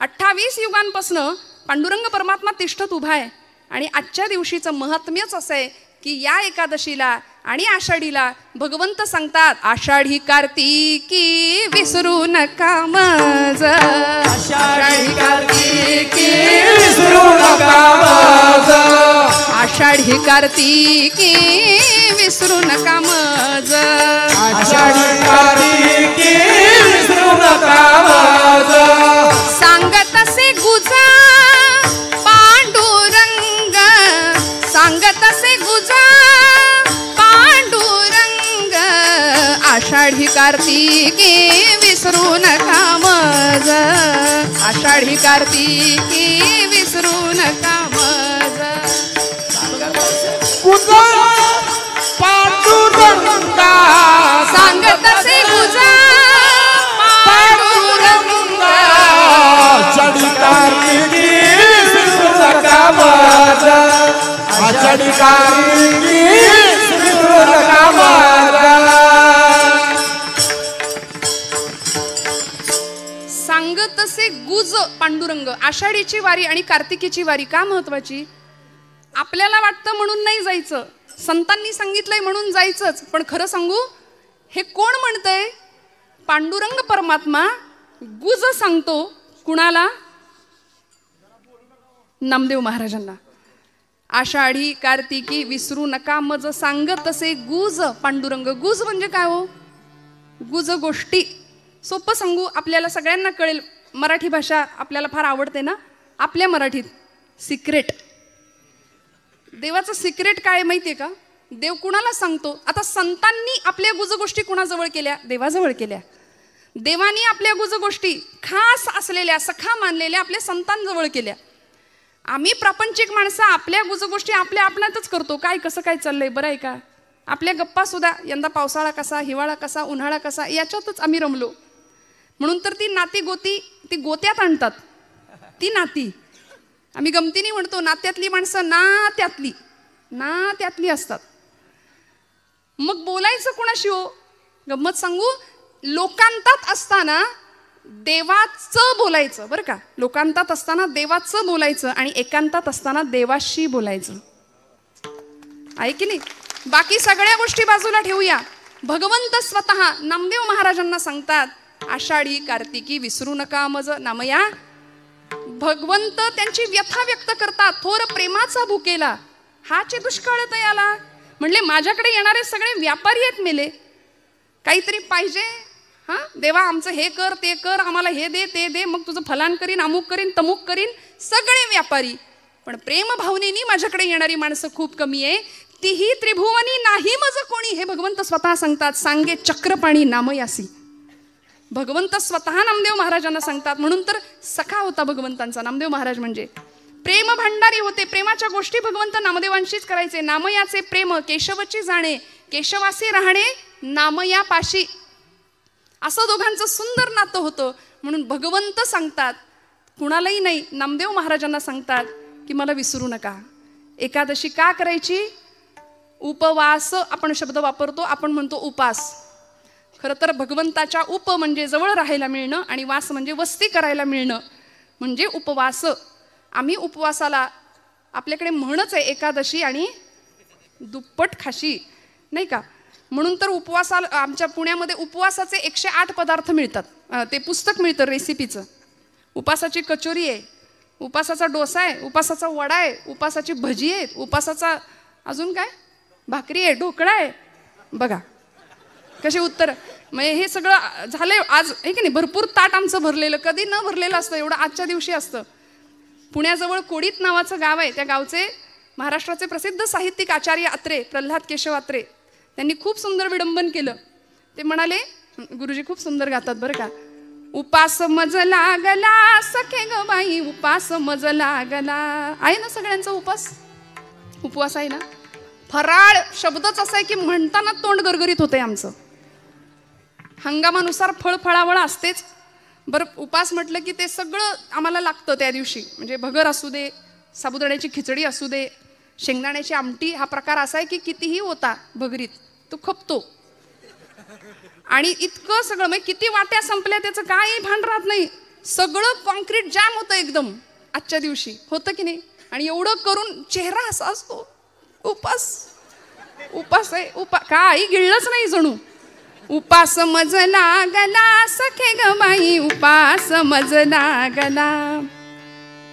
28 युगांपासनं पांडुरंग परमात्मा तिष्ठत उभा आहे आणि आजच्या दिवशीचं महात्म्यच असं आहे की या एकादशीला आणि आषाढीला भगवंत सांगतात, आषाढी कार्तिकी विसरू नका मज, आषाढी कार्तिकी विसरू नका मज, आषाढी कार्तिकी विसरू नका मज, आषाढी कार्तिकी विसरू नका मज, सांगत असे गुजा पांडुरंग, सांगत असे गुजा पांडुरंग, आषाढी कार्तिकी विसरू नका मज, आषाढी कार्तिकी विसरू नका मज, गुजा पांडुरंगा, सांगत असे गुजा पांडुरंग, आषाढी कार्तिकी विसरू नका मज, आषाढी कार्तिकी विसरू नका मज. सांगत असे गुज पांडुरंग. आषाढीची वारी आणि कार्तिकीची वारी का महत्वाची? आपल्याला वाटतं म्हणून नाही जायचं, संतांनी सांगितलंय म्हणून जायचंच, पण खरं सांगू हे कोण म्हणतंय? पांडुरंग परमात्मा गुज सांगतो. कुणाला? नामदेव महाराजांना. आषाढी कार्तिकी विसरू नका मज, सांगत असे गुज पांडुरंग. गुज म्हणजे काय हो? गुज गोष्टी. सोपं सांगू, आपल्याला सगळ्यांना कळेल. मराठी भाषा आपल्याला फार आवडते ना. आपल्या मराठीत सिक्रेट. देवाचं सिक्रेट काय माहितीये का? देव कुणाला सांगतो? आता संतांनी आपल्या गुज गोष्टी कुणाजवळ केल्या? देवाजवळ केल्या. देवानी आपल्या गुज गोष्टी खास असलेल्या, सखा मानलेल्या आपल्या संतांजवळ केल्या. आम्ही प्रापंचिक माणसं आपल्या गुज गोष्टी आपल्या आपल्यातच करतो. काय कसं काय चाललंय, बरं आहे का? आपल्या गप्पा सुद्धा यंदा पावसाळा कसा, हिवाळा कसा, उन्हाळा कसा, याच्यातच आम्ही रमलो. म्हणून तर ती नाती गोती ती गोत्यात आणतात. ती नाती आम्ही गमतीने म्हणतो, नात्यातली माणसं ना त्यातली असतात. मग बोलायचं कुणाशी हो? गंमत सांगू, लोकांतात असताना देवाचं बोलायचं, बरं का. लोकांतात असताना देवाचं बोलायचं आणि एकांतात असताना देवाशी बोलायचं, आहे की नाही? बाकी सगळ्या गोष्टी बाजूला ठेवूया. भगवंत स्वतः नामदेव महाराजांना सांगतात, आषाढी कार्तिकी विसरू नका मज नामया. भगवंत त्यांची व्यथा व्यक्त करतात. थोर प्रेमाचा भुकेला हाचे दुष्काळ तयाला. म्हणले माझ्याकडे येणारे सगळे व्यापारी आहेत मेले. काहीतरी पाहिजे, हा देवा आमचं हे कर ते कर, आम्हाला हे दे ते दे, मग तुझं फलान करीन, अमुक करीन, तमुक करीन. सगळे व्यापारी. पण प्रेम भावनेनी माझ्याकडे येणारी माणसं खूप कमी आहे. तीही त्रिभुवनी नाही मज कोणी. हे भगवंत स्वतः सांगतात. सांगे चक्रपाणी नामयासी. भगवंत स्वतः नामदेव महाराजांना सांगतात. म्हणून तर सखा होता भगवंतांचा नामदेव महाराज. म्हणजे प्रेम भंडारी होते. प्रेमाच्या गोष्टी भगवंत नामदेवांशीच करायचे. नामयाचे प्रेम केशवची जाणे, केशवासी राहणे नामया पाशी. असं दोघांचं सुंदर नातं होतं. म्हणून भगवंत सांगतात, कुणालाही नाही, नामदेव महाराजांना सांगतात की मला विसरू नका. एकादशी का करायची? उपवास आपण शब्द वापरतो, आपण म्हणतो उपास. खरं तर भगवंताच्या उप म्हणजे जवळ राहायला मिळणं आणि वास म्हणजे वस्ती करायला मिळणं, म्हणजे उपवास. आम्ही उपवासाला आपल्याकडे म्हणच आहे एकादशी आणि दुप्पट खाशी, नाही का? म्हणून तर उपवासाला आमच्या पुण्यामध्ये उपवासाचे 108 पदार्थ मिळतात. ते पुस्तक मिळतं रेसिपीचं. उपासाची कचोरी आहे, उपासाचा डोसा आहे, उपासाचा वडा आहे, उपासाची भजी आहे, उपासाचा अजून काय भाकरी आहे, ढोकळा आहे. बघा कसे उत्तर. म्हणजे हे सगळं झालंय आज, आहे की नाही? भरपूर ताट आमचं भरलेलं, कधी न भरलेलं असतं एवढं आजच्या दिवशी असतं. पुण्याजवळ कोडीत नावाचं गाव आहे. त्या गावचे महाराष्ट्राचे प्रसिद्ध साहित्यिक आचार्य अत्रे, प्रल्हाद केशव अत्रे, त्यांनी खूप सुंदर विडंबन केलं. ते म्हणाले, गुरुजी खूप सुंदर गातात बरं का. उपास मज लागला सखे ग बाई, उपास मज लागला. आहे ना सगळ्यांचा उपास? उपवास आहे ना. फराळ शब्दच असा आहे की म्हणताना तोंड गरगरीत होते आमचं. हंगामानुसार फळफळावळ असतेच. बरं, उपास म्हटलं की ते सगळं आम्हाला लागतं त्या दिवशी. म्हणजे भगर असू दे, साबुदाण्याची खिचडी असू दे, शेंगदाण्याची आमटी. हा प्रकार असा आहे की कितीही होता भगरीत तो खपतो. आणि इतकं सगळं, म्हणजे किती वाट्या संपल्या त्याचं काही भान राहत नाही. सगळं कॉन्क्रीट जॅम होतं एकदम आजच्या दिवशी, होतं की नाही? आणि एवढं करून चेहरा असा असतो, उपास आहे, काही गिळलंच नाही जणू. उपास मज लागला सखे ग बाई, उपास मज लागला.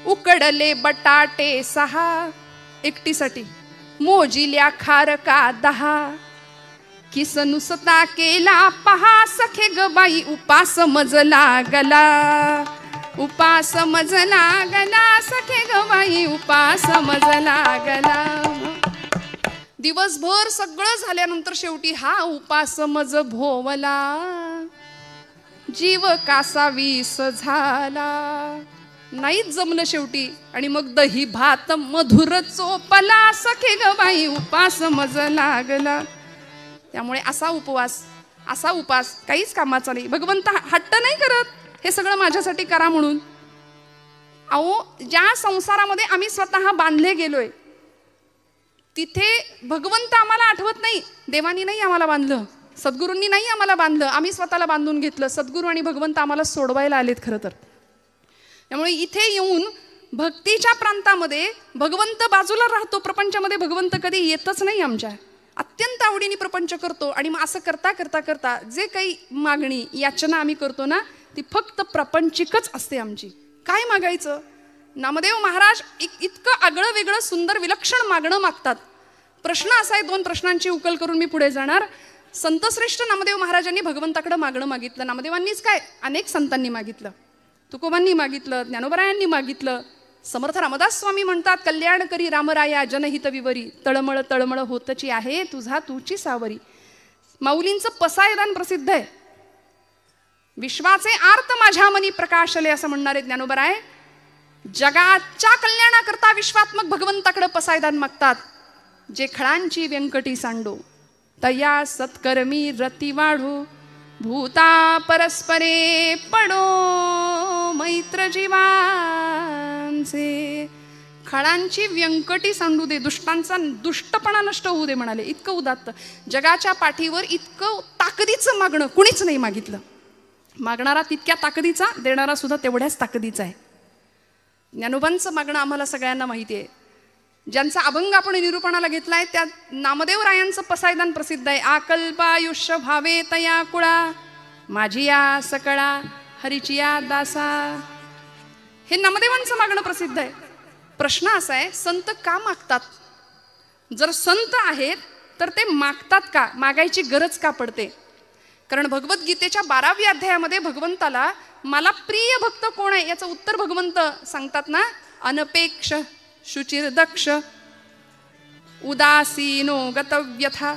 उकडले बटाटे 6 एकटीसाठी, मोजिल्या खारका 10. किस नुसता केला पहा सखे ग बाई, उपास मज लागला. उपास मज लागला सखे ग बाई, उपास मज लागला. दिवसभर सगळं झाल्यानंतर शेवटी हा उपास मज भोवला. जीव कासा विष झाला, नाहीच जमलं शेवटी. आणि मग दही भात मधुर चोपला सखे ग बाई, उपास मज लागला. त्यामुळे असा उपास काहीच कामाचा नाही. भगवंत हट्ट नाही करत हे सगळं माझ्यासाठी करा म्हणून. अहो, ज्या संसारामध्ये आम्ही स्वतः बांधले गेलोय तिथे भगवंत आम्हाला आठवत नाही. देवानी नाही आम्हाला बांधलं, सद्गुरूंनी नाही आम्हाला बांधलं, आम्ही स्वतःला बांधून घेतलं. सद्गुरू आणि भगवंत आम्हाला सोडवायला आलेत खरं तर. त्यामुळे इथे येऊन भक्तीच्या प्रांतामध्ये भगवंत बाजूला राहतो, प्रपंचामध्ये भगवंत कधी येतच नाही आमच्या. अत्यंत आवडीने प्रपंच करतो. आणि मग असं करता करता करता जे काही मागणी याचना आम्ही करतो ना, ती फक्त प्रपंचिकच असते आमची. काय मागायचं? नामदेव महाराज इतकं आगळं वेगळं सुंदर विलक्षण मागणं मागतात. प्रश्न असा आहे, 2 प्रश्नांची उकल करून मी पुढे जाणार. संतश्रेष्ठ नामदेव महाराजांनी भगवंताकडे मागणं मागितलं. नामदेवांनीच काय, अनेक संतांनी मागितलं. तुकोबांनी मागितलं, ज्ञानोबरायांनी मागितलं. समर्थ रामदास स्वामी म्हणतात, कल्याण करी रामराया जनहित विवरी, तळमळ तळमळ होतची आहे तुझा तूची सावरी. माऊलींचं पसायदान प्रसिद्ध आहे. विश्वाचे आर्त माझ्या मनी प्रकाशले असं म्हणणारे ज्ञानोबराय जगाच्या कल्याणाकरता विश्वात्मक भगवंताकडे पसायदान मागतात. जे खळांची व्यंकटी सांडो, तया सत्कर्मी रती वाढो, भूता परस्परे पडो मैत्र जीवांचे. खळांची व्यंकटी सांडू दे, दुष्टांचा दुष्टपणा नष्ट होऊ दे म्हणाले. इतकं उदात्त. जगाच्या पाठीवर इतकं ताकदीचं मागणं कुणीच नाही मागितलं. मागणारा तितक्या ताकदीचा, देणारा सुद्धा तेवढ्याच ताकदीचा आहे. ज्ञानोबांचं मागणं आम्हाला सगळ्यांना माहिती आहे. ज्यांचा अभंग आपण निरूपणाला घेतलाय त्या नामदेव रायांचं पसायदान प्रसिद्ध आहे. आकल्पायुष्य भावे तया कुळा, माझी या सकळा हरिचिया दासा. हे नामदेवांचं मागणं प्रसिद्ध आहे. प्रश्न असा आहे, संत का मागतात? जर संत आहेत तर ते मागतात का? मागायची गरज का पडते? कारण भगवद्गीतेच्या 12व्या अध्यायामध्ये भगवंताला मला प्रिय भक्त कोण आहे याचं उत्तर भगवंत सांगतात ना. अनपेक्ष शुचिर दक्ष उदासीनो गतव्यथा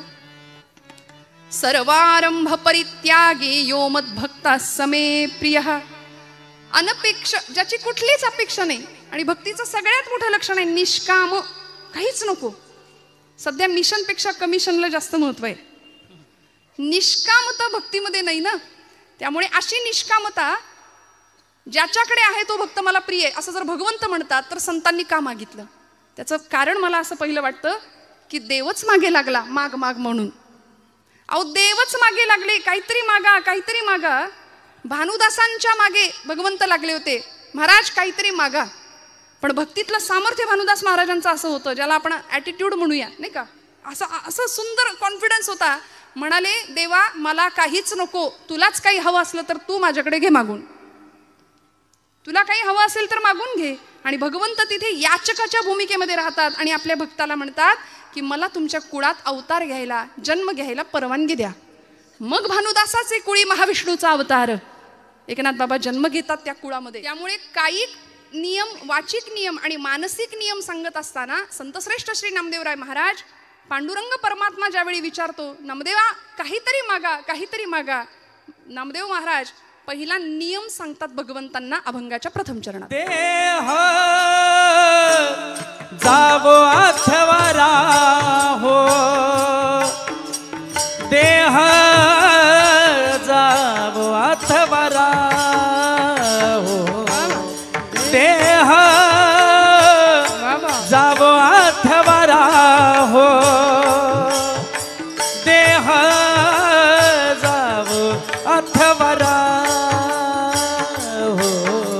सर्वारंभ परित्यागी यो मद्भक्ता समे प्रिय. अनपेक्ष, ज्याची कुठलीच अपेक्षा नाही. आणि भक्तीचं सगळ्यात मोठं लक्षण आहे निष्काम, काहीच नको. सध्या मिशनपेक्षा कमिशनला जास्त महत्व आहे. निष्कामता भक्तीमध्ये नाही ना. त्यामुळे अशी निष्कामता ज्याच्याकडे आहे तो भक्त मला प्रिय आहे असं जर भगवंत म्हणतात तर संतांनी का मागितलं? त्याचं कारण मला असं पहिलं वाटतं की देवच मागे लागला माग माग म्हणून. अहो, देवच मागे लागले, काहीतरी मागा काहीतरी मागा. भानुदासांच्या मागे भगवंत लागले होते, महाराज काहीतरी मागा. पण भक्तीतलं सामर्थ्य भानुदास महाराजांचं असं होतं, ज्याला आपण ॲटिट्यूड म्हणूया नाही का, असं सुंदर कॉन्फिडन्स होता. म्हणाले, देवा मला काहीच नको, तुलाच काही हवं असलं तर तू माझ्याकडे घे मागून, तुला काही हवं असेल तर मागून घे. आणि भगवंत तिथे याचकाच्या भूमिकेमध्ये राहतात आणि आपल्या भक्ताला म्हणतात की मला तुमच्या कुळात अवतार घ्यायला, जन्म घ्यायला परवानगी द्या. मग भानुदासाचे कुळी महाविष्णूचा अवतार एकनाथ बाबा जन्म घेतात त्या कुळामध्ये. त्यामुळे कायिक नियम, वाचिक नियम आणि मानसिक नियम सांगत असताना संतश्रेष्ठ श्री नामदेवराय महाराज पांडुरंग परमात्मा ज्यावेळी विचारतो, नामदेवा काहीतरी मागा काहीतरी मागा, नामदेव महाराज पहिला नियम सांगतात भगवंतांना अभंगाच्या प्रथम चरणात. देह जावो अथवारा हो, देह जावो अथवारा हो, देह जावो अथवारा हो, देह जावो अथवारा हो.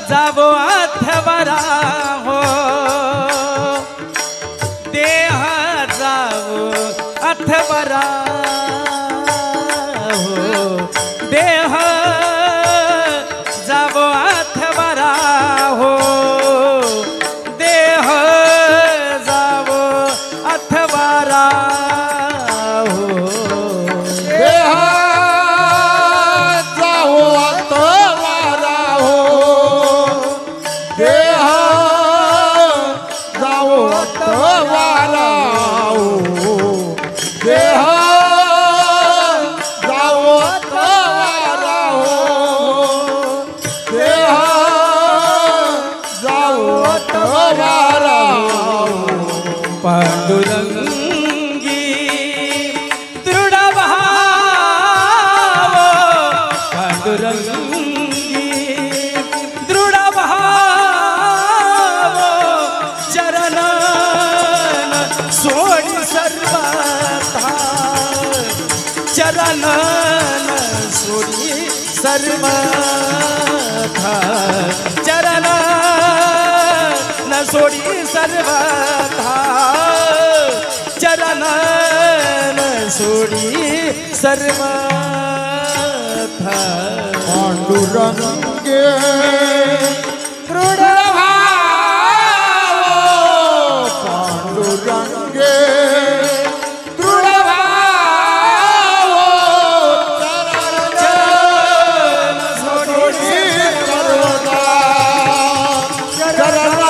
जावो अथवारा हो देह जावो अथवारा हो देह जावो अथवारा हो देह जावो अथवारा हो देह जावो अथवारा हो देह जावो अथवारा हो देह जावो अथवारा हो देह जावो अथवारा हो पांडुरंगी दृढ भाव पांडुरंगी दृढ भाव चरण सोडी सर्वथा चरण सोडी सर्वथा चरण सोडी सर्वथा चरण सोडी सर्वथा पांडुरंगे दृढ भाव पांडुरंगे दृढ भाव चरण सोडी सर्वथा चरण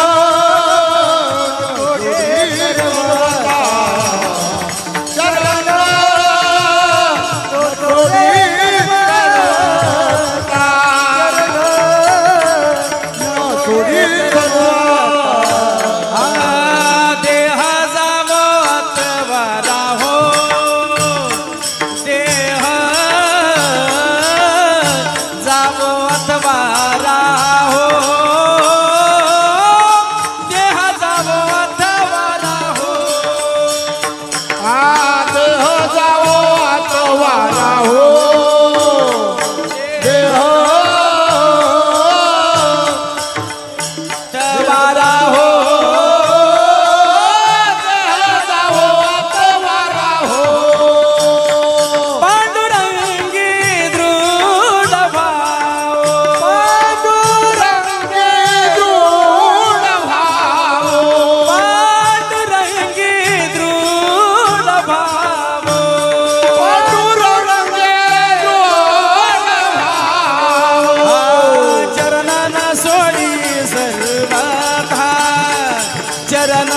देह जावो अथवारा हो देह जावो अथवारा हो देह जावो अथवारा हो देह जावो अथवारा हो देह अथवारा हो पांडुरंगी दृढ भाव पांडुरंगे दृढ भाव पांडुरंगी दृढ भाव पांडुरंगे दृढ भाव चरणन सोडी सर्वथा चरण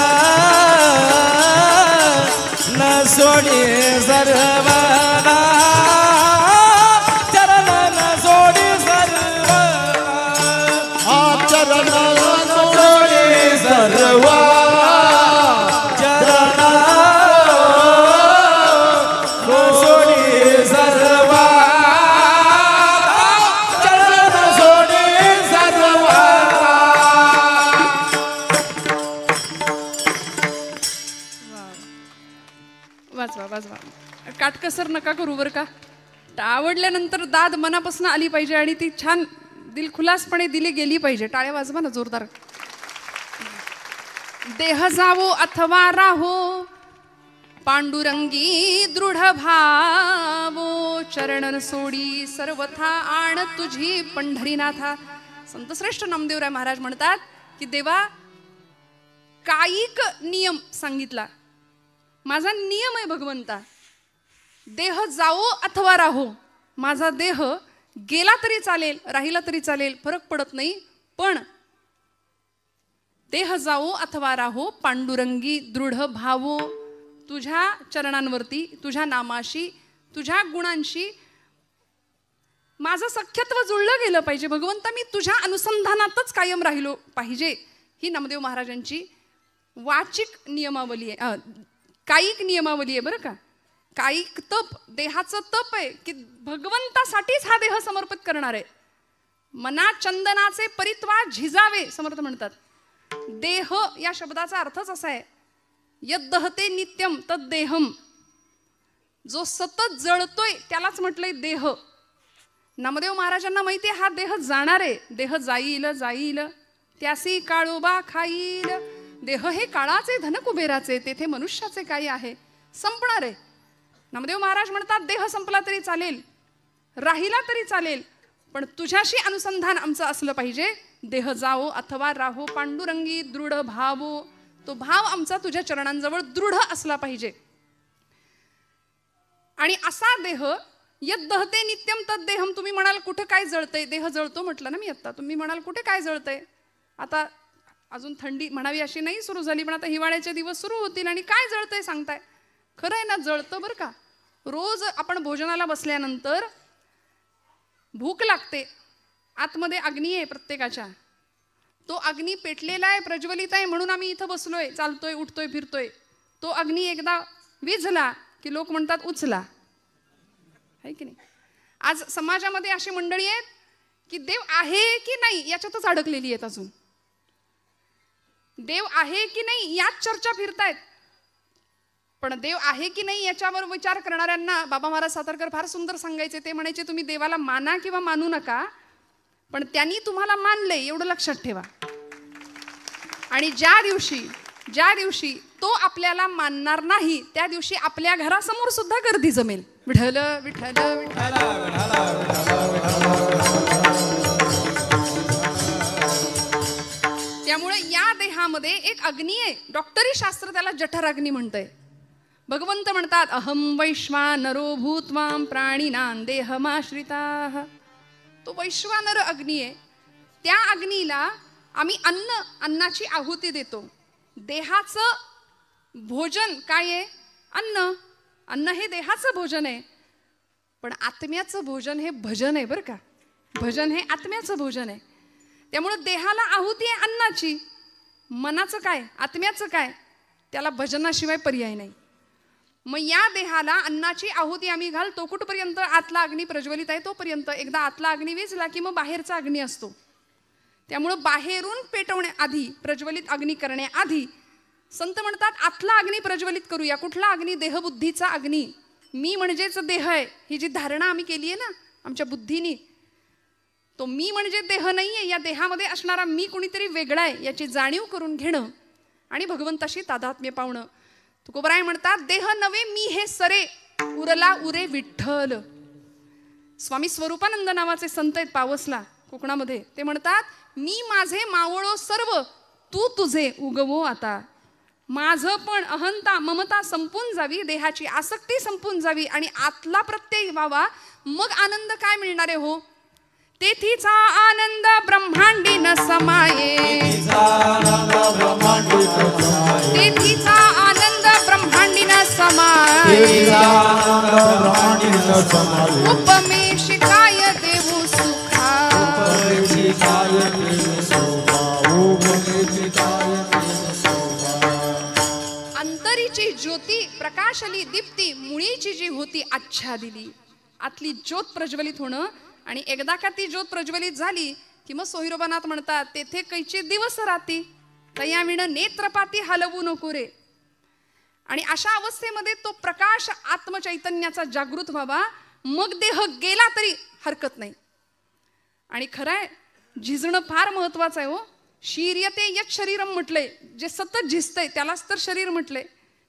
न सोडी सर्वथा चरण न सोडी सर्वथा चरण सोडी सर्व चरण सोडी सर्व चरण सोडी सर्व वाचवा वाचवा काटकसर नका करू बरं का. आवडल्यानंतर दाद मनापासून आली पाहिजे आणि ती छान दिलखुलासपणे दिली गेली पाहिजे. टाळ्या वाजवा ना जोरदार. देह जावो अथवा राहो पांडुरंगी दृढ भावो चरण सोडी सर्वथा आण तुझी पंढरीनाथा. संतश्रेष्ठ नामदेवराय महाराज म्हणतात की देवा कायिक नियम सांगितला. माझा नियम आहे भगवंता. देह जावो अथवा राहो. माझा देह गेला तरी चालेल राहिला तरी चालेल फरक पडत नाही. पण देह जावो अथवा राहो पांडुरंगी दृढ भावो. तुझ्या चरणांवरती तुझ्या नामाशी तुझ्या गुणांशी माझं सख्यत्व जुळलं गेलं पाहिजे. भगवंता मी तुझ्या अनुसंधानातच कायम राहिलो पाहिजे. ही नामदेव महाराजांची वाचिक नियमावली आहे. कायिक नियमावली आहे बरं का. कायिक तप देहाचं तप आहे की भगवंतासाठीच हा देह समर्पित करणार आहे. मना चंदनाचे परित्वा झिजावे समर्थ म्हणतात. देह या शब्दाचा अर्थच असा आहे यद्दहते नित्यम तद देहम. जो सतत जळतोय त्यालाच म्हटलंय देह. नामदेव महाराजांना माहिती आहे हा देह जाणार आहे, देह जाईल जाईल त्यासी काळोबा खाईल. देह हे काळाचे धन कुबेराचे, तेथे मनुष्याचे काही आहे, संपणार आहे. नामदेव महाराज म्हणतात देह संपला तरी चालेल, राहिला तरी चालेल, पण तुझ्याशी अनुसंधान आमचं असलं पाहिजे. देह जावो अथवा राहो पांडुरंगी दृढ भावो. तो भाव आमचा तुझ्या चरणांजवळ दृढ असला पाहिजे. आणि असा देह यद दहते नित्यम तद देहम. तुम्ही म्हणाल कुठे काय जळतंय, देह जळतो म्हटलं ना मी आत्ता. तुम्ही म्हणाल कुठे काय जळतंय, आता अजून थंडी म्हणावी अशी नाही सुरू झाली, पण आता हिवाळ्याचे दिवस सुरू होतील आणि काय जळतंय सांगताय. खरं आहे ना, जळतं बरं का. रोज आपण भोजनाला बसल्यानंतर भूक लागते, आतमध्ये अग्नी आहे प्रत्येकाच्या, तो अग्नी पेटलेला आहे, प्रज्वलित आहे, म्हणून आम्ही इथं बसलोय, चालतोय, उठतोय, फिरतोय. तो अग्नी एकदा विझला की लोक म्हणतात उचला, आहे की नाही. आज समाजामध्ये अशी मंडळी आहेत की देव आहे की नाही याच्यातच अडकलेली आहेत. अजून देव आहे की नाही यात चर्चा फिरतायत, पण देव आहे की नाही याच्यावर विचार करणाऱ्यांना बाबा महाराज सातारकर फार सुंदर सांगायचे. ते म्हणायचे तुम्ही देवाला माना किंवा मानू नका, पण त्यांनी तुम्हाला मानलंय एवढं लक्षात ठेवा. आणि ज्या दिवशी तो आपल्याला मानणार नाही त्या दिवशी आपल्या घरासमोर सुद्धा गर्दी जमेल. विठ्ठल विठ्ठल विठ्ठल. त्यामुळे या देहामध्ये एक अग्नी आहे. डॉक्टरी शास्त्र त्याला जठर अग्नी म्हणतंय. भगवंत म्हणतात अहम वैश्वानरो भूत्वाम प्राणिनां देहमाश्रिताः. तो वैश्वानर अग्नी आहे. त्या अग्नीला आम्ही अन्नाची आहुती देतो. देहाचं भोजन काय आहे, अन्न हे देहाचं भोजन आहे, पण आत्म्याचं भोजन हे भजन आहे बरं का. भजन हे आत्म्याचं भोजन आहे. त्यामुळे देहाला आहुती आहे अन्नाची, मनाचं काय, आत्म्याचं काय, त्याला भजनाशिवाय पर्याय नाही. मग या देहाला अन्नाची आहुती आम्ही घालतो कुठपर्यंत, आतला अग्नी प्रज्वलित आहे तोपर्यंत. एकदा आतला अग्नी विझला की मग बाहेरचा अग्नी असतो. त्यामुळं बाहेरून पेटवण्याआधी, प्रज्वलित अग्नी करण्याआधी संत म्हणतात आतला अग्नी प्रज्वलित करूया. कुठला अग्नी, देहबुद्धीचा अग्नी. मी म्हणजेच देह आहे, ही जी धारणा आम्ही केली आहे ना आमच्या बुद्धीनी, तो मी म्हणजे देह नाही आहे. या देहामध्ये असणारा मी कुणीतरी वेगळा आहे याची जाणीव करून घेणं आणि भगवंताशी तादात्म्य पावणं. तुकोबराय म्हणतात देह नवे मी हे सरे, उरला उरे विठ्ठल. स्वामी स्वरूपानंद नावाचे संत आहेत पावसला कोकणामध्ये. ते म्हणतात मी माझे मावळो सर्व, तू तुझे उगवो आता. माझं पण अहंता ममता संपून जावी, देहाची आसक्ती संपून जावी आणि आतला प्रत्यय व्हावा. मग आनंद काय मिळणार आहे हो. तेथीचा आनंद ब्रह्मांडी न समाये, तेथीचा आनंद ब्रह्मांडी न समाये. उपमेशी काय देऊ सुखा, अंतरीची ज्योती प्रकाशली दीप्ती, मुळीची जी होती आच्छादिली. आतली ज्योत प्रज्वलित होणं. आणि एकदा का ती ज्योत प्रज्वलित झाली की मग सोहिरोबानाथ म्हणतात तेथे कैचे दिवस राती, तयाविण नेत्रपाती हलवू नको रे. आणि अशा अवस्थेमध्ये तो प्रकाश आत्मचैतन्याचा जागृत व्हावा. मग देह गेला तरी हरकत नाही. आणि खरंय झिजणं फार महत्वाचं आहे हो. शीर्यते यत शरीरम म्हटलंय, जे सतत झिजतंय त्यालाच तर शरीर म्हटलंय.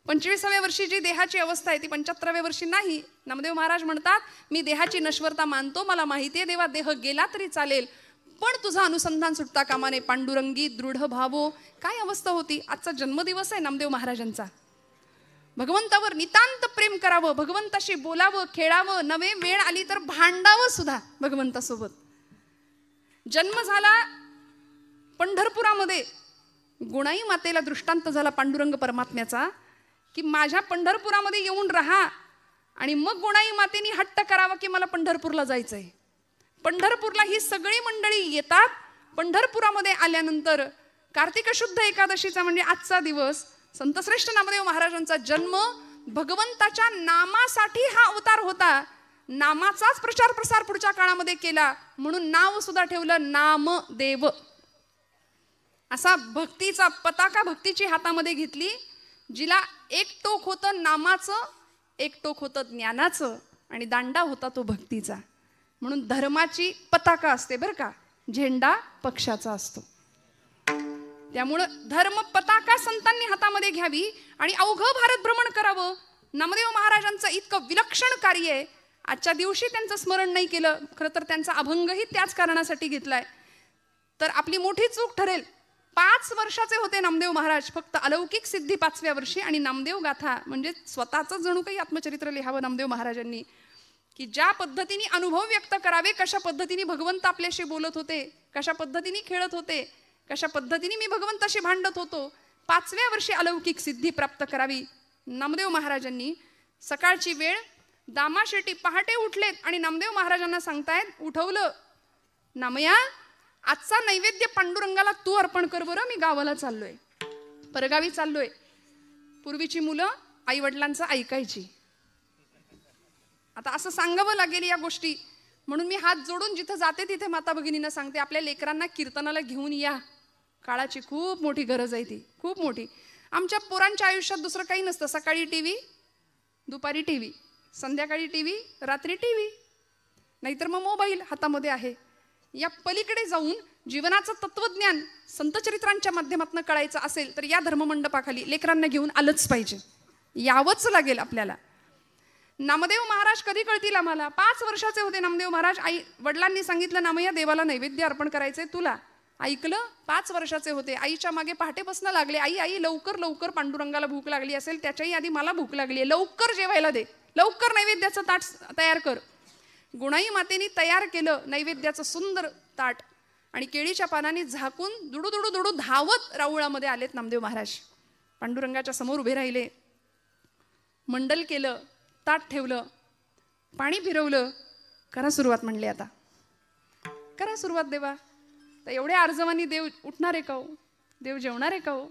25व्या वर्षी जी देहाची अवस्था आहे ती 75व्या वर्षी नाही. नामदेव महाराज म्हणतात मी देहाची नश्वरता मानतो, मला माहिती आहे देवा देह गेला तरी चालेल, पण तुझं अनुसंधान सुटता कामा नये. पांडुरंगी दृढ भावो. काय अवस्था होती. आजचा जन्मदिवस आहे नामदेव महाराजांचा. भगवंतावर नितांत प्रेम करावं, भगवंताशी बोलावं, खेळावं, नवे वेळ आली तर भांडावं सुद्धा भगवंतासोबत. जन्म झाला पंढरपुरामध्ये, गुणाई मातेला दृष्टांत झाला पांडुरंग परमात्म्याचा की माझ्या पंढरपुरामध्ये येऊन राहा. आणि मग गुणाई मातेनी हट्ट करावा की मला पंढरपूरला जायचंय. पंढरपूरला ही सगळी मंडळी येतात. पंढरपुरामध्ये आल्यानंतर कार्तिक शुद्ध एकादशीचा म्हणजे आजचा दिवस, संतश्रेष्ठ नामदेव महाराजांचा जन्म, भगवंताच्या नामासाठी हा अवतार होता. नामाचाच प्रचार प्रसार पुढच्या काळामध्ये केला म्हणून नाव सुद्धा ठेवलं नामदेव. असा भक्तीचा पताका भक्तीची हातामध्ये घेतली, जिला एक टोक होतं नामाचं, एक टोक होतं ज्ञानाचं आणि दांडा होता तो भक्तीचा. म्हणून धर्माची पताका असते बरं का, झेंडा पक्षाचा असतो. त्यामुळं धर्म पताका संतांनी हातामध्ये घ्यावी आणि अवघं भारत भ्रमण करावं. नामदेव महाराजांचं इतकं विलक्षण कार्य आहे. आजच्या दिवशी त्यांचं स्मरण नाही केलं, खरं तर त्यांचा अभंगही त्याच कारणासाठी घेतलाय, तर आपली मोठी चूक ठरेल. 5 वर्षाचे होते नामदेव महाराज, फक्त अलौकिक सिद्धी 5व्या वर्षी. आणि नामदेव गाथा म्हणजे स्वतःच जणू काही आत्मचरित्र लिहावं नामदेव महाराजांनी, की ज्या पद्धतीने अनुभव व्यक्त करावे, कशा पद्धतीने भगवंत आपल्याशी बोलत होते, कशा पद्धतीने खेळत होते, कशा पद्धतीने मी भगवंताशी भांडत होतो. 5व्या वर्षी अलौकिक सिद्धी प्राप्त करावी. नामदेव महाराजांनी सकाळची वेळ, दामा शेट्टी पहाटे उठलेत आणि नामदेव महाराजांना सांगतायत, उठवलं, नामया आजचा नैवेद्य पांडुरंगाला तू अर्पण कर बरं, मी गावाला चाललोय, परगावी चाललोय. पूर्वीची मुलं आई वडिलांचं ऐकायची, आता असं सांगावं लागेल या गोष्टी, म्हणून मी हात जोडून जिथं जाते तिथे माता भगिनींना सांगते, आपल्या लेकरांना कीर्तनाला घेऊन या. काळाची खूप मोठी गरज आहे, ती खूप मोठी. आमच्या पोरांच्या आयुष्यात दुसरं काही नसतं. सकाळी टीव्ही, दुपारी टीव्ही, संध्याकाळी टीव्ही, रात्री टीव्ही, नाहीतर मग मोबाईल हातामध्ये आहे. या पलीकडे जाऊन जीवनाचं तत्वज्ञान संतचरित्रांच्या माध्यमातून कळायचं असेल तर या धर्ममंडपाखाली लेकरांना घेऊन आलंच पाहिजे, यावंच लागेल आपल्याला. नामदेव महाराज कधी कळतील आम्हाला? 5 वर्षाचे होते नामदेव महाराज. आई वडिलांनी सांगितलं, नामय्या देवाला नैवेद्य अर्पण करायचंय तुला. ऐकलं. 5 वर्षाचे होते. आईच्या मागे पहाटे बसणं लागले, आई आई लवकर लवकर पांडुरंगाला भूक लागली असेल, त्याच्याही आधी मला भूक लागली आहे, लवकर जेवायला दे, लवकर नैवेद्याचं ताट तयार कर. गुणाई मातेने तयार केलं नैवेद्याचं सुंदर ताट आणि केळीच्या पानाने झाकून दुडू दुडू दुडू धावत राऊळामध्ये आलेत नामदेव महाराज. पांडुरंगाच्या समोर उभे राहिले, मंडल केलं, ताट ठेवलं, पाणी फिरवलं. करा सुरुवात म्हणले, आता करा सुरुवात देवा. तर एवढ्या अर्जवानी देव उठणार आहे का हो? देव जेवणार आहे का हो?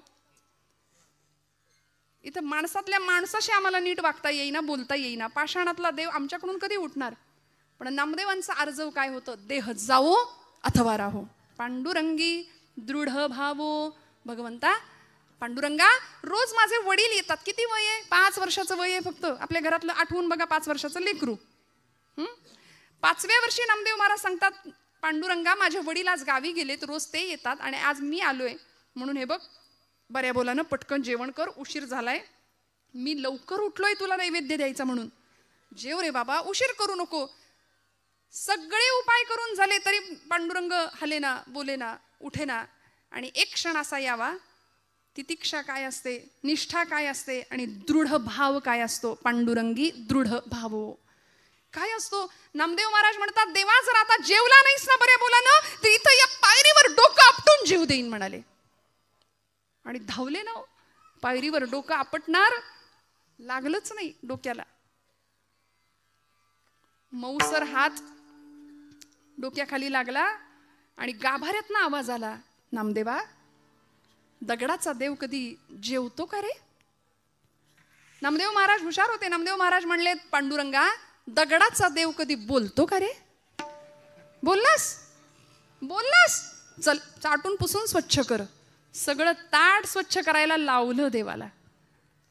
इथं माणसातल्या माणसाशी आम्हाला नीट वागता येईना, बोलता येईना. पाषाणातला देव आमच्याकडून कधी उठणार? पण नामदेवांचा आर्जव काय होतं? देह जावो अथवा राहो, पांडुरंगी दृढ भावो. भगवंता पांडुरंगा, रोज माझे वडील येतात. किती वय आहे? 5 वर्षाचं वय आहे फक्त. आपल्या घरातलं आठवून बघा, 5 वर्षाचं लेकरू. 5व्या वर्षी नामदेव महाराज सांगतात, पांडुरंगा माझे वडील आज गावी गेलेत, रोज ते येतात आणि आज मी आलोय, म्हणून हे बघ बऱ्या बोलानं पटकन जेवण कर, उशीर झालाय, मी लवकर उठलोय तुला नैवेद्य द्यायचा म्हणून. जेव रे बाबा, उशीर करू नको. सगळे उपाय करून झाले तरी पांडुरंग हलेना, बोलेना, उठेना. आणि एक क्षण असा यावा, तितिक्षा काय असते, निष्ठा काय असते आणि दृढ भाव काय असतो. पांडुरंगी दृढ भावो काय असतो? नामदेव महाराज म्हणतात, देवा जर आता जेवला नाहीस ना बऱ्या बोलानं, तर इथं या पायरीवर डोकं आपटून जीव देईन म्हणाले. आणि धावले ना. पायरीवर डोकं आपटणार, लागलंच नाही डोक्याला. मऊसर हात डोक्याखाली लागला आणि गाभाऱ्यातनं आवाज आला, नामदेवा दगडाचा देव कधी जेवतो का रे? नामदेव महाराज हुशार होते. नामदेव महाराज म्हणले, पांडुरंगा दगडाचा देव कधी बोलतो का रे? बोललास? बोललास? चल चाटून पुसून स्वच्छ कर. सगळं ताट स्वच्छ करायला लावलं देवाला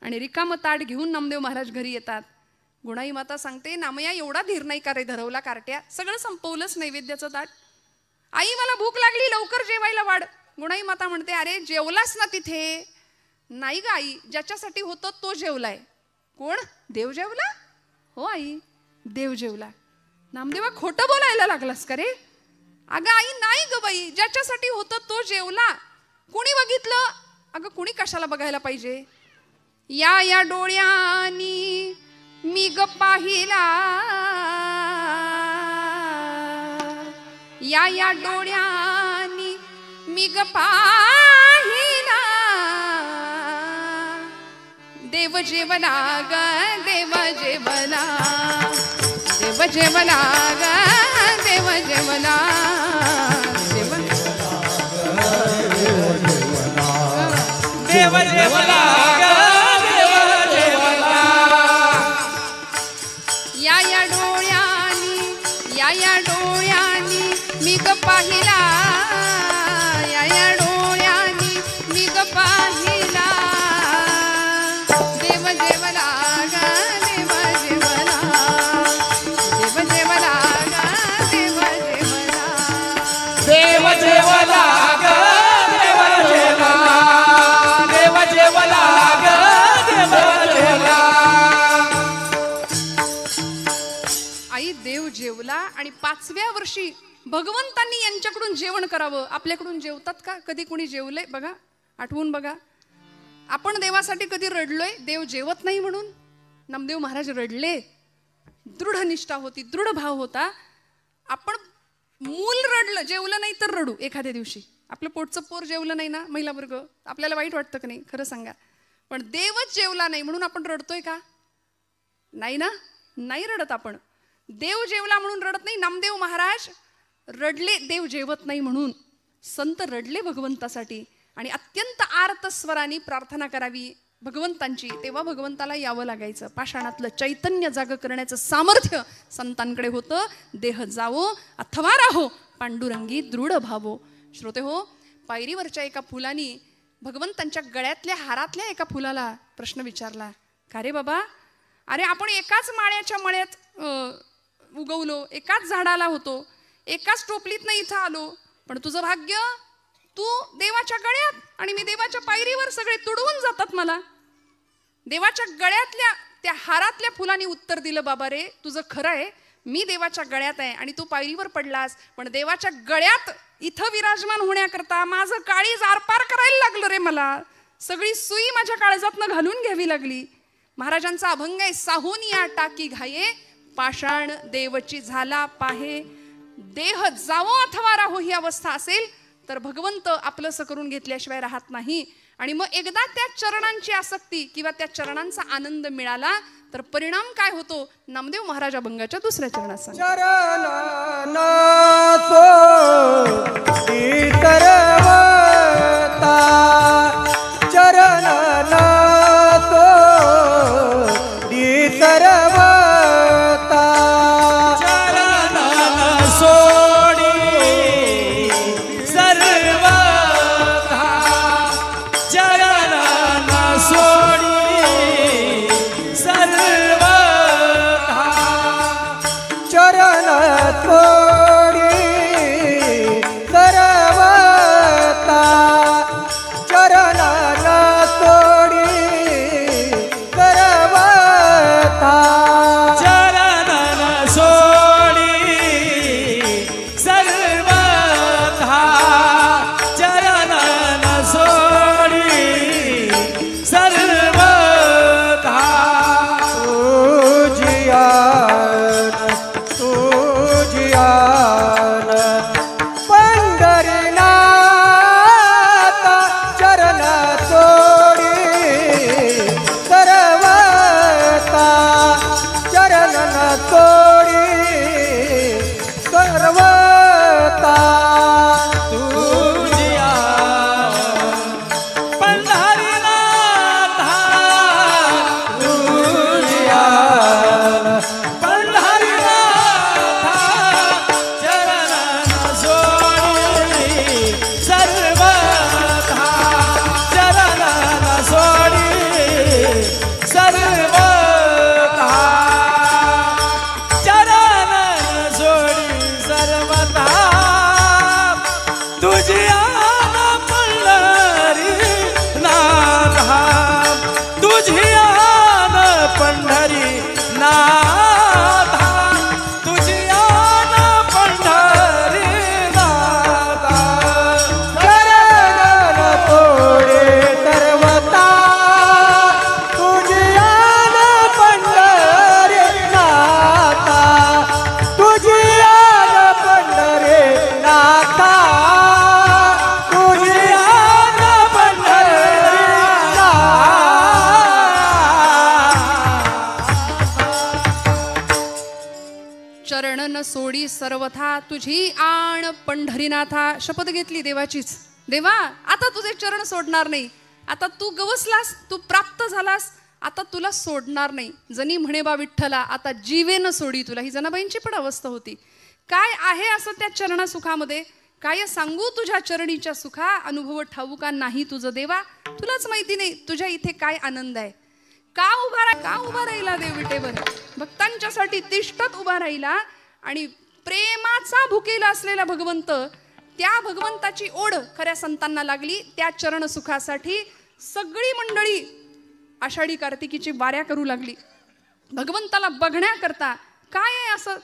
आणि रिकामं ताट घेऊन नामदेव महाराज घरी येतात. गुणाई माता सांगते, नामया एवढा धीर नाही का रे धरवला कार्ट्या? सगळं संपवलंच नैवेद्याचं ताट. आई मला भूक लागली, लवकर जेवायला वाढ. गुणाई माता म्हणते, अरे जेवलास ना तिथे? नाही ग आई, ज्याच्यासाठी होतं तो जेवलाय. कोण? देव जेवला? हो आई, देव जेवला. नामदेवा खोटं बोलायला लागलास का रे? अगं आई नाही ग बाई, ज्याच्यासाठी होतं तो जेवला. कुणी बघितलं? अगं कुणी कशाला बघायला पाहिजे? या या डोळ्यांनी मी ग पाहिला, या या डोळ्यांनी मी ग पाहिला, देव जेवला ग देव जेवला, देव जेवला ग देव जेवला, देव जेवला ग देव जेवला. या या डोळ्यांनी, या या डोळ्यांनी मी ग पाहिला, या या डोळ्यांनी मी ग पाहिला, देव जेवला ग देव जेवला, देव जेवला ग 5व्या वर्षी भगवंतांनी यांच्याकडून जेवण करावं. आपल्याकडून जेवतात का? कधी कोणी जेवलंय बघा, आठवून बघा. आपण देवासाठी कधी रडलोय देव जेवत नाही म्हणून? नामदेव महाराज रडले, दृढ निष्ठा होती, दृढ भाव होता. आपण मूल रडलं, जेवलं नाही तर रडू. एखाद्या दिवशी आपलं पोटचं पोर जेवलं नाही ना, महिला वर्ग, आपल्याला वाईट वाटतं का नाही? खरं सांगा. पण देवच जेवला नाही म्हणून आपण रडतोय का? नाही ना, नाही रडत आपण. देव जेवला म्हणून रडत नाही. नामदेव महाराज रडले देव जेवत नाही म्हणून. संत रडले भगवंतासाठी आणि अत्यंत आर्त स्वराने प्रार्थना करावी भगवंतांची. तेव्हा भगवंताला यावं लागायचं. पाषाणातलं चैतन्य जाग करण्याचं सामर्थ्य संतांकडे होतं. देह जावो अथवा राहो पांडुरंगी दृढ भावो. श्रोते हो, पायरीवरच्या एका फुलानी भगवंतांच्या गळ्यातल्या हारातल्या एका फुलाला प्रश्न विचारला, का रे बाबा, अरे आपण एकाच माळ्याच्या मळ्यात उगवलो, एकाच झाडाला होतो, एकाच टोपलीतनं इथं आलो, पण तुझं भाग्य तू देवाच्या गळ्यात आणि मी देवाच्या पायरीवर. सगळे तुडवून जातात मला. देवाच्या गळ्यातल्या त्या हारातल्या फुलांनी उत्तर दिलं, बाबा रे तुझं खरं आहे, मी देवाच्या गळ्यात आहे आणि तू पायरीवर पडलास, पण देवाच्या गळ्यात इथं विराजमान होण्याकरता माझं काळीज आरपार करायला लागलं रे. मला सगळी सुई माझ्या काळजातनं घालून घ्यावी लागली. महाराजांचा अभंग आहे, साहून या टाकी घाये पाषाण देवची झाला पाहे. देह जावो अथवा राहो ही अवस्था असेल तर भगवंत आपलंसं करून घेतल्याशिवाय राहत नाही. आणि मग एकदा त्या चरणांची आसक्ती किंवा त्या चरणांचा आनंद मिळाला तर परिणाम काय होतो? नामदेव महाराज अभंगाच्या दुसऱ्या चरणात सांगतात. सोडी सर्वथा तुझी आण पंढरीनाथा. शपथ घेतली देवाचीच, देवा आता तुझे चरण सोडणार नाही. आता तू गवसलास, तू प्राप्त झालास, आता तुला सोडणार नाही. जनी म्हणे बा विठ्ठला आता जीवेन सोडी तुला. ही जनाबाईंची पण अवस्था होती. काय आहे असं त्या चरणा सुखामध्ये? काय सांगू तुझ्या चरणीच्या सुखा, अनुभव ठाऊका नाही तुझं देवा. तुलाच माहिती नाही तुझ्या इथे काय आनंद आहे. का उभा राहिला देव विटेवर? भक्तांच्यासाठी तिष्ठत उभा राहिला. आणि प्रेमाचा भुकेला असलेला भगवंत, त्या भगवंताची ओढ खऱ्या संतांना लागली. त्या चरण सुखासाठी सगळी मंडळी आषाढी कार्तिकीची वाऱ्या करू लागली भगवंताला बघण्याकरता. काय आहे असं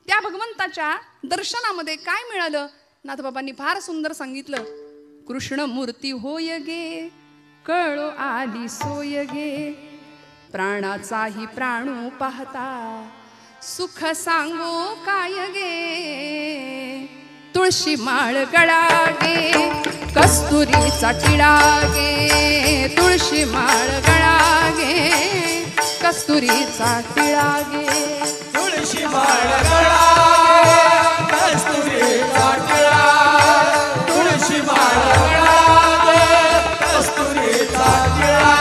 त्या भगवंताच्या दर्शनामध्ये काय मिळालं? नाथबाबांनी फार सुंदर सांगितलं, कृष्ण मूर्ती होय गे, कळो आली सोय गे, प्राणाचाही प्राणू पाहता, सुख सांगो काय गे, तुळशी माळ गळा गे, कस्तुरीचा टिळा गे, तुळशी माळ गळा गे, कस्तुरीचा टिळा गे, तुळशी माळ गळा गे, कस्तुरीचा टिळा, तुळशी माळ गळा गे, कस्तुरीचा टिळा.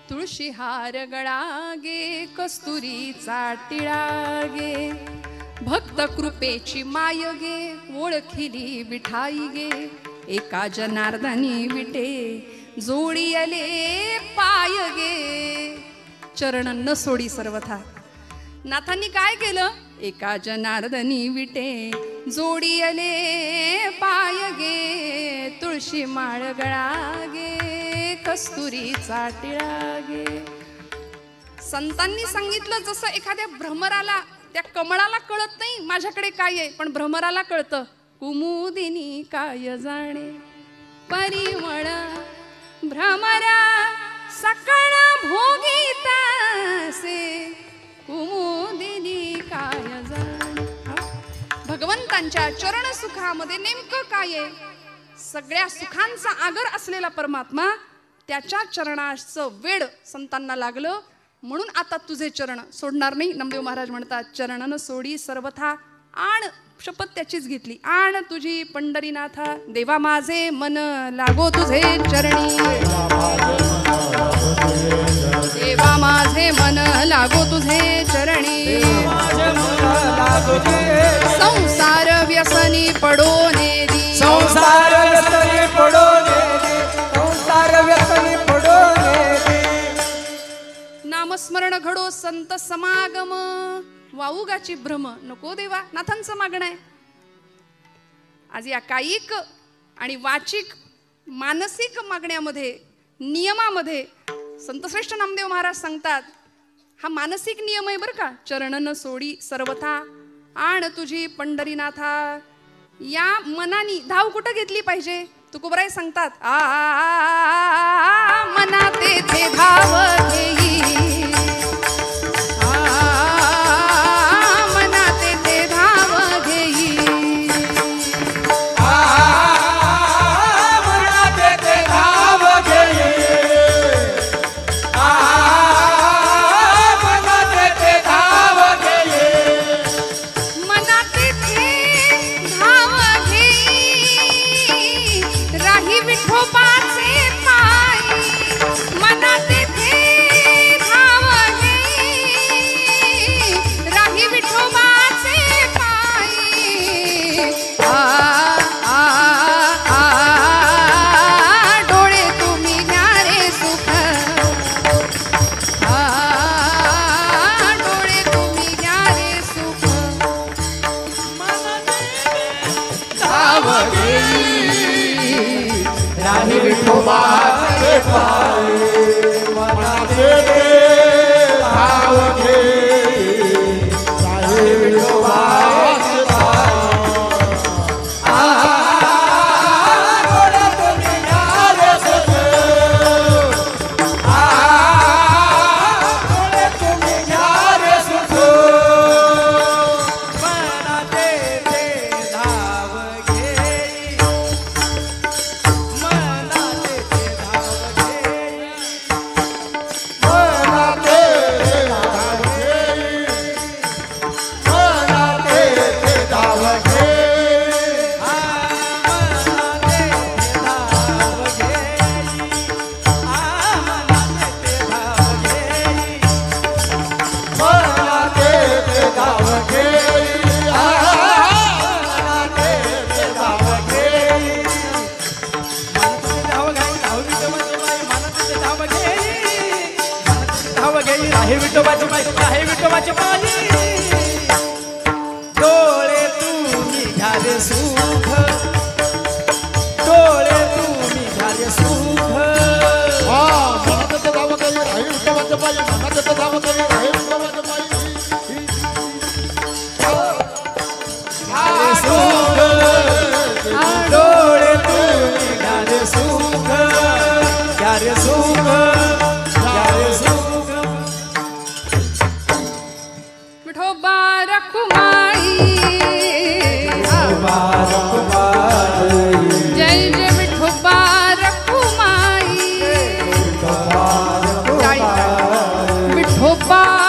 तुळशी हार गळा गे, कस्तुरीचा टिळा गे, भक्त कृपेची माय गे, ओळखिली विठाई गे, एका जनार्दनी विटे, जोडी आले पाय गे, चरण न सोडी सर्वथा. नाथांनी काय केलं? एका जनार्दनी विटे, जोडी आले पाय गे, तुळशी माळ गळा गे, कस्तुरीचा टिळा गे. संतांनी सांगितलं, जसं एखाद्या भ्रमराला, त्या कमळाला कळत नाही माझ्याकडे काय आहे, पण भ्रमराला कळतं, कुमुदिनी काय जाणे, परिमळ भ्रमरा सकळ भोगीतासे, कुमुदिनी काय जाणे. भगवंतांच्या चरण सुखामध्ये नेमकं काय आहे? सगळ्या सुखांचा आगर असलेला परमात्मा, त्याच्या चरणाचं वेड संतांना लागलं, म्हणून आता तुझे चरण सोडणार नाही. नामदेव महाराज म्हणतात, चरणन सोडी सर्वथा, आण शपथ त्याचीच घेतली, आण तुझी पंढरीनाथा, देवा माझे मन लागो तुझे चरणी, देवा माझे मन लागो तुझे चरणी, संसार व्यसनी पडो नेरी, संसार व्यसनी पडो नेरी, संसार व्यसनी पडो नेरी. नामस्मरण घडो संत समागम, वाऊगाची भ्रम नको देवा. नाथांचं मागणं आहे. आज या कायिक आणि वाचिक मानसिक मागण्यामध्ये, नियमामध्ये संतश्रेष्ठ नामदेव महाराज सांगतात, हा मानसिक नियम आहे बरं का. चरणन सोडी सर्वथा, आण तुझी पंढरीनाथा. या मनानी धाव कुठं घेतली पाहिजे? तुकोबराय सांगतात, मना तेथे धाव घेई, मना तेथे धाव घेई, मना तेथे धाव घेई, मना तेथे धाव घेई, मना तेथे धाव घेई, राही विठोबाचे पायी, मना तेथे धाव घेई, राही विठोबाचे पायी. डोळे तुम्ही घ्या रे सुख, डोळे तुम्ही घ्या रे सुख, धाव घेई, राही विठोबाचे पायी, मना तेथे धाव घेई, राही विठोबाचे पायी. डोळे तुम्ही घ्या रे सुख, डोळे तुम्ही घ्या रे सुख, मना तेथे धाव घेई, मना तेथे धाव घेई, मना तेथे धाव घेई, मना तेथे धाव घेई, मना तेथे धाव घेई, मना तेथे धाव घेई, मना तेथे धाव घेई. राही विठोबाची माई, राही विठोबाची माई. डोळे तुम्ही घ्या रे सुख, डोळे तुम्ही घ्या रे सुख, मना तेथे धाव घेई, बाळ